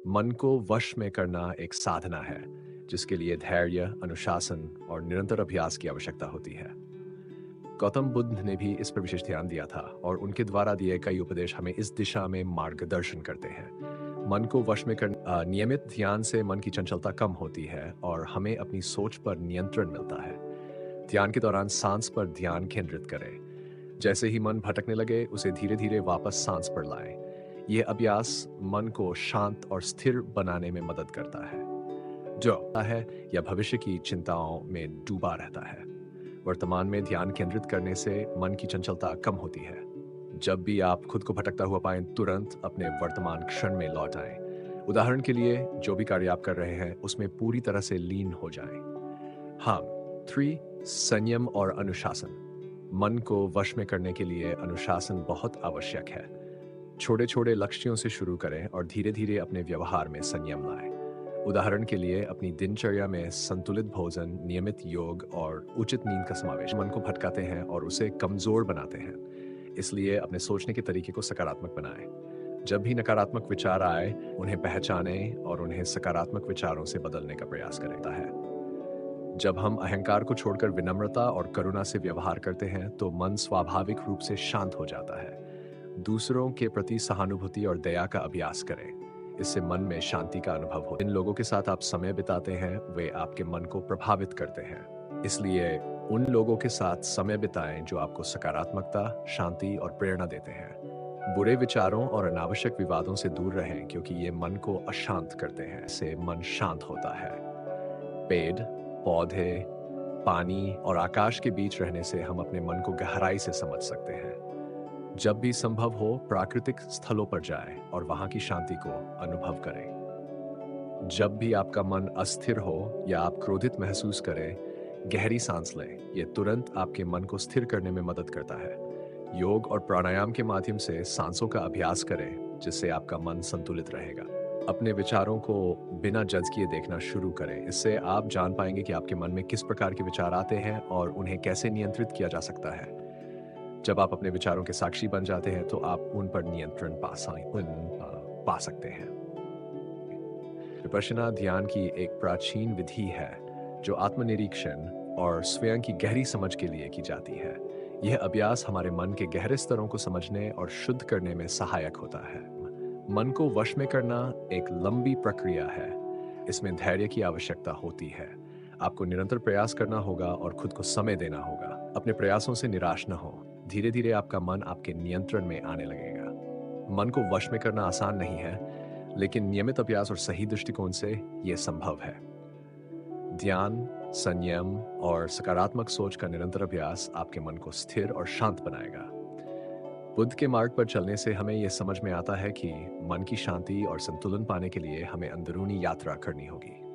मन को वश में करना एक साधना है, जिसके लिए धैर्य, अनुशासन और निरंतर अभ्यास की आवश्यकता होती है। गौतम बुद्ध ने भी इस पर विशेष ध्यान दिया था और उनके द्वारा दिए कई उपदेश हमें इस दिशा में मार्गदर्शन करते हैं। मन को वश में कर नियमित ध्यान से मन की चंचलता कम होती है और हमें अपनी सोच पर नियंत्रण मिलता है। ध्यान के दौरान सांस पर ध्यान केंद्रित करें। जैसे ही मन भटकने लगे, उसे धीरे-धीरे वापस सांस पर लाएं। यह अभ्यास मन को शांत और स्थिर बनाने में मदद करता है, जो होता है या भविष्य की चिंताओं में डूबा रहता है। वर्तमान में ध्यान केंद्रित करने से मन की चंचलता कम होती है। जब भी आप खुद को भटकता हुआ पाएं, तुरंत अपने वर्तमान क्षण में लौट आएं। उदाहरण के लिए, जो भी कार्य आप कर रहे हैं, उसमें पूरी तरह से लीन हो जाएं। हाँ, 3 संयम और अनुशासन। मन को वश में करने के लिए अनुशासन बहुत आवश्यक है। छोटे-छोटे लक्ष्यों से शुरू करें और धीरे-धीरे अपने व्यवहार में संयम लाएं। उदाहरण के लिए, अपनी दिनचर्या में संतुलित भोजन, नियमित योग और उचित नींद का समावेश मन को भटकाते हैं और उसे कमजोर बनाते हैं। इसलिए अपने सोचने के तरीके को सकारात्मक बनाएं। जब भी नकारात्मक विचार आए, उन्हें पहचानें और उन्हें सकारात्मक विचारों से बदलने का प्रयास करता है। जब हम अहंकार को छोड़कर विनम्रता और करुणा से व्यवहार करते हैं, तो मन स्वाभाविक रूप से शांत हो जाता है। दूसरों के प्रति सहानुभूति और दया का अभ्यास करें। इससे मन में शांति का अनुभव हो। जिन लोगों के साथ आप समय बिताते हैं, वे आपके मन को प्रभावित करते हैं। इसलिए उन लोगों के साथ समय बिताएं जो आपको सकारात्मकता, शांति और प्रेरणा देते हैं। बुरे विचारों और अनावश्यक विवादों से दूर रहें, क्योंकि ये मन को अशांत करते हैं। इससे मन शांत होता है। पेड़, पौधे, पानी और आकाश के बीच रहने से हम अपने मन को गहराई से समझ सकते हैं। जब भी संभव हो, प्राकृतिक स्थलों पर जाएं और वहां की शांति को अनुभव करें। जब भी आपका मन अस्थिर हो या आप क्रोधित महसूस करें, गहरी सांस लें। ये तुरंत आपके मन को स्थिर करने में मदद करता है। योग और प्राणायाम के माध्यम से सांसों का अभ्यास करें, जिससे आपका मन संतुलित रहेगा। अपने विचारों को बिना जज किए देखना शुरू करें। इससे आप जान पाएंगे कि आपके मन में किस प्रकार के विचार आते हैं और उन्हें कैसे नियंत्रित किया जा सकता है। जब आप अपने विचारों के साक्षी बन जाते हैं, तो आप उन पर नियंत्रण पा सकते हैं। विपश्यना ध्यान की एक प्राचीन विधि है, जो आत्मनिरीक्षण और स्वयं की गहरी समझ के लिए की जाती है। यह अभ्यास हमारे मन के गहरे स्तरों को समझने और शुद्ध करने में सहायक होता है। मन को वश में करना एक लंबी प्रक्रिया है। इसमें धैर्य की आवश्यकता होती है। आपको निरंतर प्रयास करना होगा और खुद को समय देना होगा। अपने प्रयासों से निराश न हो। धीरे-धीरे आपका मन आपके नियंत्रण में आने लगेगा। मन को वश में करना आसान नहीं है, लेकिन नियमित अभ्यास और सही दृष्टिकोण से यह संभव है। ध्यान, संयम और सकारात्मक सोच का निरंतर अभ्यास आपके मन को स्थिर और शांत बनाएगा। बुद्ध के मार्ग पर चलने से हमें यह समझ में आता है कि मन की शांति और संतुलन पाने के लिए हमें अंदरूनी यात्रा करनी होगी।